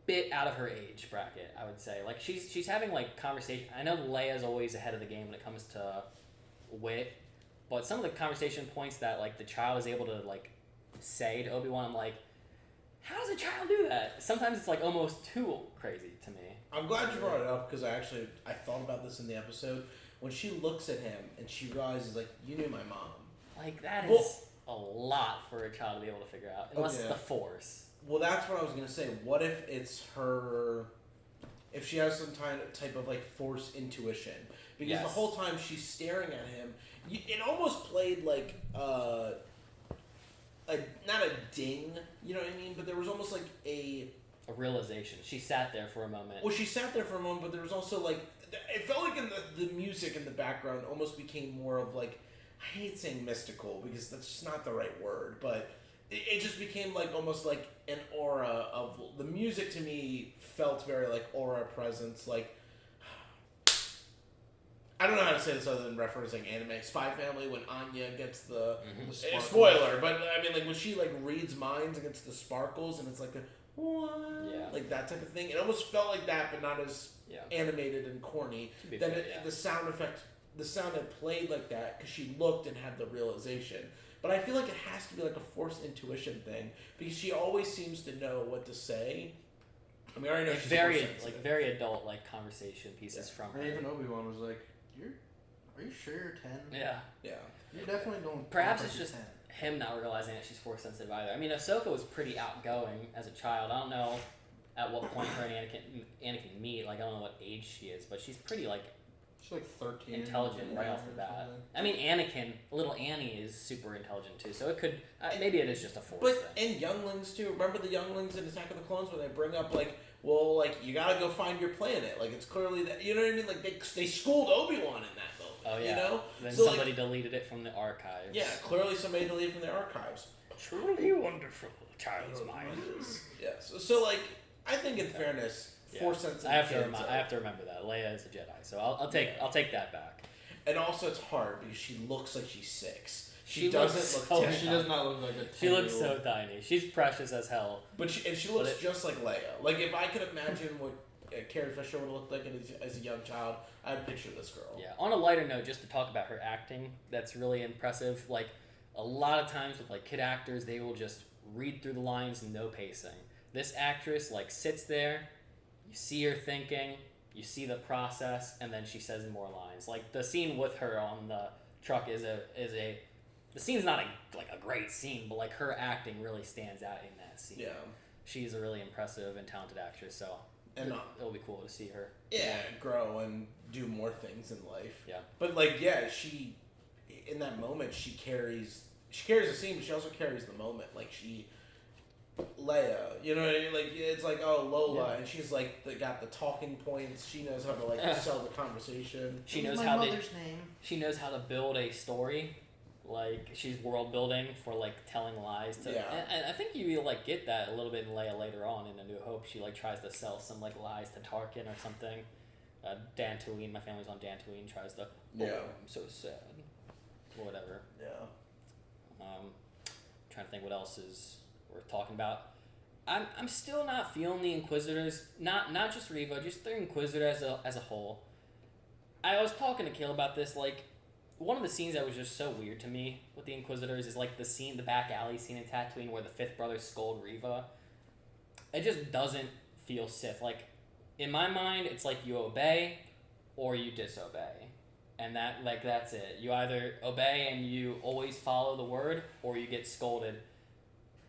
bit out of her age bracket, I would say. Like, she's having, like, conversation. I know Leia's always ahead of the game when it comes to wit, but some of the conversation points that, like, the child is able to, like, say to Obi-Wan. I'm like, how does a child do that? Sometimes it's like almost too crazy to me. I'm glad you brought it up because I thought about this in the episode. When she looks at him and she realizes, like, you knew my mom. Like, that is a lot for a child to be able to figure out. Unless it's the Force. Well, that's what I was going to say. What if it's her... If she has some type of, like, Force intuition. Because the whole time she's staring at him, it almost played like... not a ding, you know what I mean? But there was almost like a realization. She sat there for a moment. Well, she sat there for a moment, but there was also like... It felt like in the music in the background almost became more of like... I hate saying mystical because that's just not the right word, but it just became like almost like an aura of... The music to me felt very like aura presence, like... I don't know how to say this other than referencing anime. Spy Family, when Anya gets the spoiler, but I mean, like when she like reads minds against the sparkles, and it's like like that type of thing. It almost felt like that, but not as animated and corny. Then the sound effect, the sound had played like that because she looked and had the realization. But I feel like it has to be like a Force intuition thing because she always seems to know what to say. I mean, I already know she's very adult like conversation pieces from her. And even Obi-Wan was like, are you sure you're 10? Yeah. Yeah. You definitely don't... Perhaps it's just him not realizing that she's Force sensitive either. I mean, Ahsoka was pretty outgoing as a child. I don't know at what point her and Anakin meet. Like, I don't know what age she is, but she's pretty, like... She's like 13. Intelligent right off the bat. I mean, little Annie is super intelligent too, so it could... maybe it is just a Force thing. And younglings too. Remember the younglings in Attack of the Clones where they bring up, like... Well, like, you gotta go find your planet. Like, it's clearly that... You know what I mean? Like, they schooled Obi-Wan in that moment. Oh, yeah. You know? Then so, somebody deleted it from the archives. Yeah, clearly somebody deleted it from the archives. Truly wonderful child's mind. Yeah, so like, I think in fairness, Force sensitive I have to remember that. Leia is a Jedi, so I'll take that back. And also it's hard because she looks like she's 6. She does not look like a 10-year-old. She looks so tiny. She's precious as hell. But she looks just like Leia. Like, if I could imagine what Carrie Fisher would have looked like as a young child, I'd picture this girl. Yeah. On a lighter note, just to talk about her acting, that's really impressive. Like, a lot of times with, like, kid actors, they will just read through the lines, no pacing. This actress, like, sits there, you see her thinking, you see the process, and then she says more lines. Like, the scene with her on the truck is a the scene's not a great scene, but like her acting really stands out in that scene. Yeah, she's a really impressive and talented actress. So it'll be cool to see her. Yeah, grow and do more things in life. Yeah, but like she in that moment she carries the scene, but she also carries the moment. Like Leia, you know what I mean? Like it's like Lola, and she's like got the talking points. She knows how to like sell the conversation. She knows She knows how to build a story. Like, she's world building for like telling lies to, and I think you like get that a little bit in Leia later on in A New Hope. She like tries to sell some like lies to Tarkin or something. Dantooine, my family's on Dantooine, tries to. I'm so sad. Whatever. Yeah. Trying to think what else is worth talking about. I'm still not feeling the Inquisitors. Not just Reva, just the Inquisitor as a whole. I was talking to Kale about this, like. One of the scenes that was just so weird to me with the Inquisitors is like the back alley scene in Tatooine where the Fifth Brother scold Reva. It just doesn't feel Sith. Like, in my mind, it's like you obey or you disobey. And that's it. You either obey and you always follow the word, or you get scolded.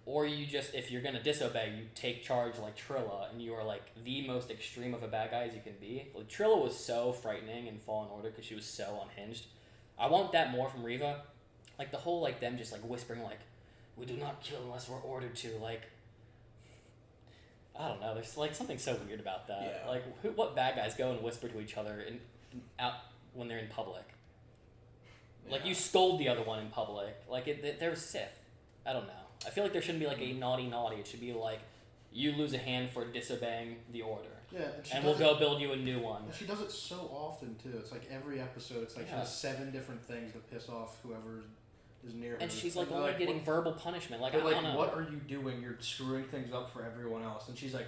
Or you just, if you're gonna disobey, you take charge like Trilla, and you are like the most extreme of a bad guy as you can be. Like, Trilla was so frightening in Fallen Order because she was so unhinged. I want that more from Reva. Like, the whole, like, them just, like, whispering, like, we do not kill unless we're ordered to, like... I don't know, there's, like, something so weird about that. Yeah. Like, what bad guys go and whisper to each other out when they're in public? Yeah. Like, you scold the other one in public. Like, they're Sith. I don't know. I feel like there shouldn't be, like, a naughty. It should be, like, you lose a hand for disobeying the order. Yeah, and we'll go build you a new one. And she does it so often too. It's like every episode. It's like she has 7 different things to piss off whoever is near her. And she's like only getting verbal punishment. Like, I don't know. What are you doing? You're screwing things up for everyone else. And she's like,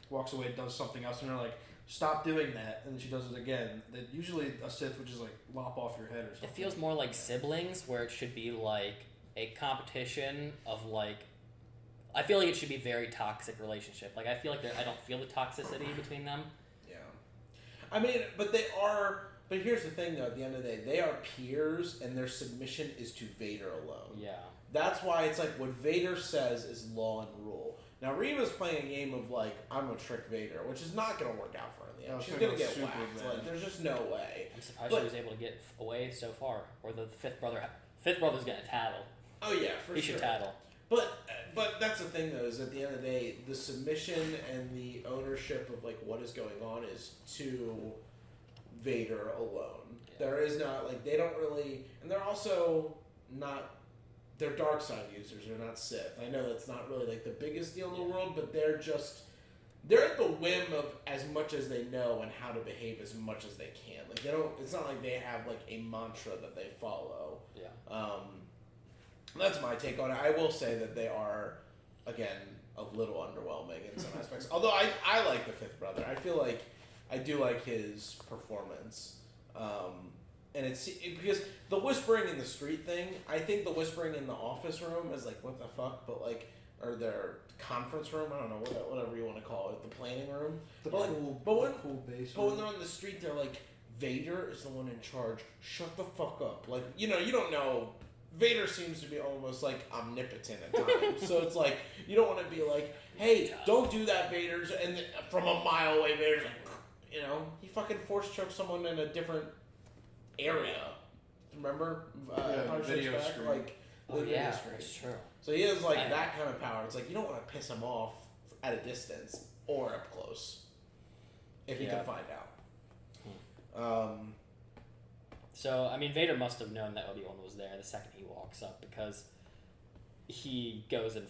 walks away, does something else, and they're like, stop doing that. And then she does it again. That usually a Sith would just like lop off your head or something. It feels more like siblings, where it should be like a competition of like. I feel like it should be a very toxic relationship. Like I feel like I don't feel the toxicity between them. Yeah. I mean, but they are. But here's the thing, though. At the end of the day, they are peers, and their submission is to Vader alone. Yeah. That's why it's like what Vader says is law and rule. Now Reva's playing a game of like I'm gonna trick Vader, which is not gonna work out for her in the end. No, She's gonna get super whacked. bad. Like there's just no way. I'm surprised she was able to get away so far. Or the fifth brother's gonna tattle. Oh yeah, for He sure. should tattle. But that's the thing though, is at the end of the day, the submission and the ownership of like what is going on is to Vader alone. Yeah. There is not like they don't really, and they're also not. They're dark side users. They're not Sith. I know that's not really like the biggest deal in the world, but they're at the whim of as much as they know and how to behave as much as they can. Like they don't. It's not like they have like a mantra that they follow. Yeah. That's my take on it. I will say that they are, again, a little underwhelming in some aspects. Although I like the fifth brother. I feel like I do like his performance. And it's because the whispering in the street thing, I think the whispering in the office room is like, what the fuck? But like, or their conference room, I don't know, whatever you want to call it, the planning room. The but cool base. when they're on the street, they're like, Vader is the one in charge. Shut the fuck up. Like, you don't know. Vader seems to be almost like omnipotent at times. So it's like, you don't want to be like, hey, don't do that, Vader's. And from a mile away, Vader's like, he fucking force choked someone in a different area. Remember? Video screen. Like, Oh the yeah, video screen. that's true. So he has like that kind of power. It's like, you don't want to piss him off at a distance or up close. If you can find out. So, I mean, Vader must have known that Obi-Wan was there the second he walks up because he goes and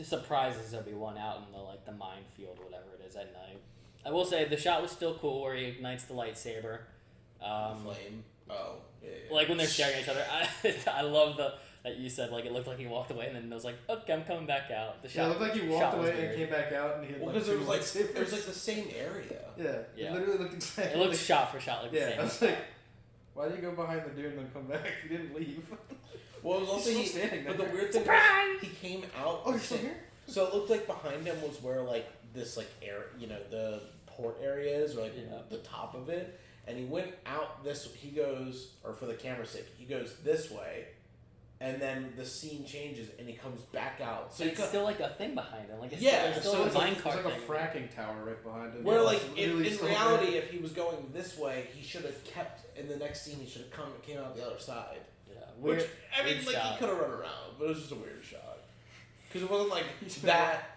surprises Obi-Wan out in the minefield or whatever it is at night. I will say the shot was still cool where he ignites the lightsaber. Flame. Oh, yeah. Like when they're staring at each other. I love that you said like it looked like he walked away and then it was like, okay, I'm coming back out. The shot, it looked like he walked away and came back out and he had because it was like the same area. Yeah. It literally looked exactly. It looked shot for shot like the same. I was like, why did you go behind the dude and then come back? You didn't leave. Well, it was also He's still standing there. but the weird thing was he came out. Oh, you're still here? So it looked like behind him was where like this like air, the port area is, or like the top of it. And he went out he goes, or for the camera's sake, he goes this way, and then the scene changes, and he comes back out. So it's still like a thing behind him. Like it's so still it's a like minecart like thing. a fracking tower right behind him. Where like really in reality, if he was going this way, he should have kept in the next scene. He should have came out the other side. Yeah, Which I mean, weird like shot. he could have run around, but it was just a weird shot. Because it wasn't like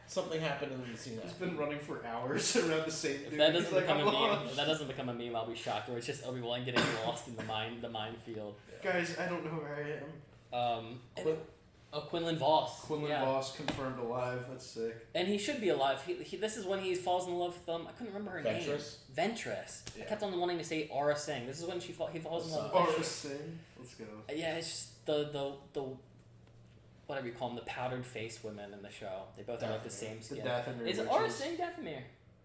something happened and then the scene He's happened. been running for hours around the same dude. If that doesn't He's like, become a "I'm meme, lost." if that doesn't become a meme, I'll be shocked. Where it's just Obi-Wan getting lost in the minefield. Guys, I don't know where I am. Quinlan Voss. Quinlan Voss confirmed alive. That's sick. And he should be alive. This is when he falls in love with I couldn't remember her name. Ventress. Yeah. I kept on wanting to say Aura Singh. This is when he falls in love with Aura Ventress. Singh. Let's go. Yeah, it's just the whatever you call them, the powdered face women in the show. They both have like the same The skin. Dathomir Is it Aura Singh Dathomir?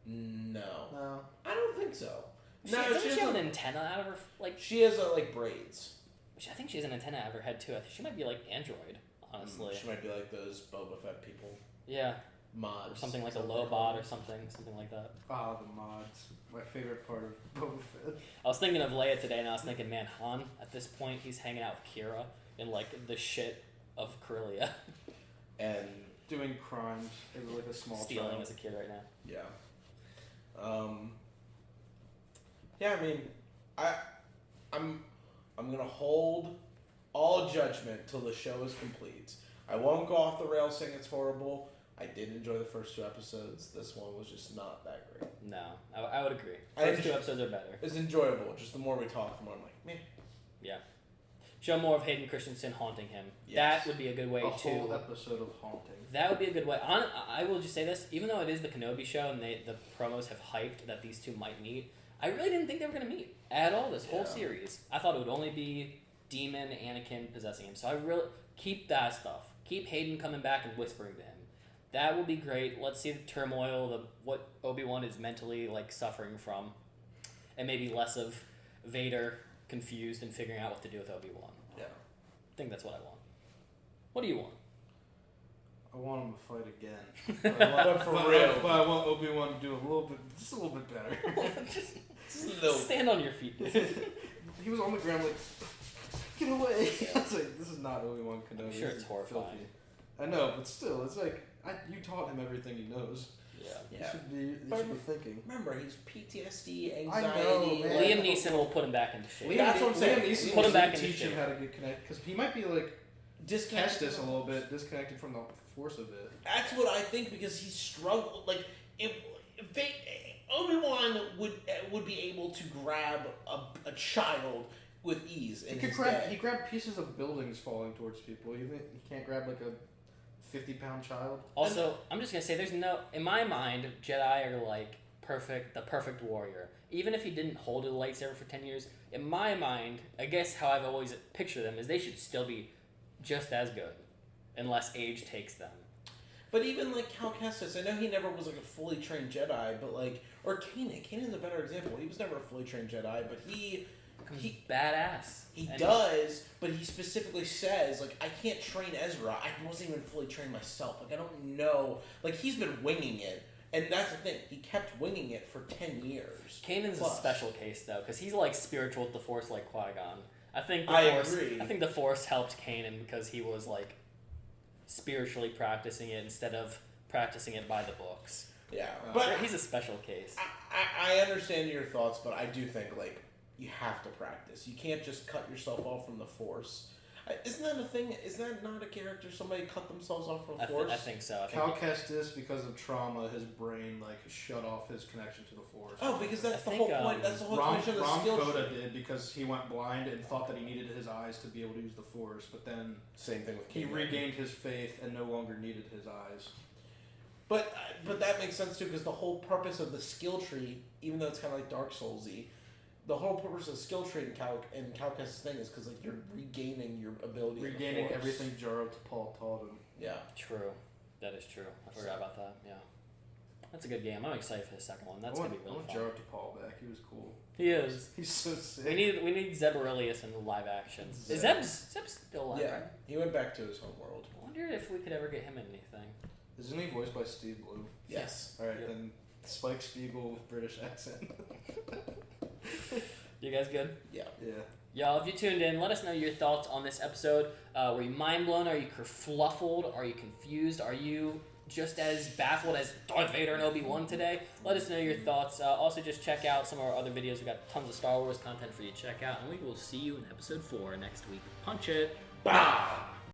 No, I don't think so. Doesn't she have an antenna out of her She has like braids. I think she has an antenna out of her head too. I think she might be like android, honestly. She might be like those Boba Fett people. Yeah. Mods. Or something like a Lobot or something like that. Ah, the mods. My favorite part of Boba Fett. I was thinking of Leia today, and I was thinking, man, Han, at this point, he's hanging out with Kira in, like, the shit of Corellia. And doing crimes. They were like a small Stealing child. as a kid right now. yeah. Yeah, I mean, I'm gonna hold all judgment till the show is complete. I won't go off the rails saying it's horrible. I did enjoy the first 2 episodes. This one was just not that great. No, I would agree. I First 2 episodes are better. It's enjoyable. Just the more we talk, the more I'm like, meh. Yeah. Show more of Hayden Christensen haunting him. Yes. That would be a good way A whole to... episode of haunting. That would be a good way. I will just say this. Even though it is the Kenobi show and the promos have hyped that these two might meet, I really didn't think they were going to meet at all this whole series. I thought it would only be Demon, Anakin possessing him. So I really... Keep that stuff. Keep Hayden coming back and whispering to him. That will be great. Let's see the turmoil, what Obi-Wan is mentally like suffering from, and maybe less of Vader confused and figuring out what to do with Obi-Wan. Yeah. I think that's what I want. What do you want? I want him to fight again. But I want Obi-Wan to do just a little bit better. Just stand on your feet. He was on the ground like, get away. I was like, this is not Obi-Wan Kenobi. I'm sure it's horrifying. Filthy. I know, but still, it's like, you taught him everything he knows. Yeah. He should be thinking. Remember, he's PTSD, anxiety. I know, man. Liam Neeson will put him back into shape. That's what I'm saying. Liam Neeson Put him back in teach shape. him how to get connected, because he might be like Disconnected Kestis a little bit, disconnected from the force a bit. That's what I think, because he struggled. Like, if Obi-Wan would be able to grab a child with ease. He grabbed pieces of buildings falling towards people. You think he can't grab like a 50-pound child? Also, I'm just gonna say, in my mind, Jedi are like the perfect warrior. Even if he didn't hold a lightsaber for 10 years, in my mind, I guess how I've always pictured them is they should still be just as good, unless age takes them. But even like Cal Kestis, I know he never was like a fully trained Jedi, but like, or Kanan. Kanan's a better example. He was never a fully trained Jedi, but he's badass. He does, but he specifically says, like, I can't train Ezra. I wasn't even fully trained myself. Like, I don't know. Like, he's been winging it. And that's the thing. He kept winging it for 10 years. Kanan's a special case, though, because he's, like, spiritual with the Force like Qui-Gon. I think the Force helped Kanan because he was, like, spiritually practicing it instead of practicing it by the books. Yeah. But he's a special case. I understand your thoughts, but I do think, like, you have to practice. You can't just cut yourself off from the Force. Isn't that a thing? Is that not a character? Somebody cut themselves off from the Force? I think so. Cal Kestis, because of trauma, his brain like shut off his connection to the Force. Oh, because that's the whole point. That's the whole explanation of the skill tree. Coda did because he went blind and thought that he needed his eyes to be able to use the Force, but then same thing with he regained his faith and no longer needed his eyes. But that makes sense too, because the whole purpose of the skill tree, even though it's kind of like Dark Souls-y, the whole purpose of the skill tree in Cal Kestis' thing is because like you're regaining your ability. Regaining everything Jaro T'Pol taught him. Yeah. True. That is true. I forgot about that. Yeah. That's a good game. I'm excited for the second one. That's gonna be really fun. I want Jaro T'Pol back. He was cool. He is. He's so sick. We need Zeb Aurelius in the live action. Is Zeb's still alive? Yeah. Right? He went back to his home world. I wonder if we could ever get him in anything. Isn't he voiced by Steve Blue? Yes. All right, then Spike Spiegel with British accent. You guys good? Yeah. Yeah. Y'all, if you tuned in, let us know your thoughts on this episode. Were you mind blown? Are you kerfluffled? Are you confused? Are you just as baffled as Darth Vader and Obi-Wan today? Let us know your thoughts. Also, just check out some of our other videos. We've got tons of Star Wars content for you to check out. And we will see you in episode 4 next week. Punch it. Bah!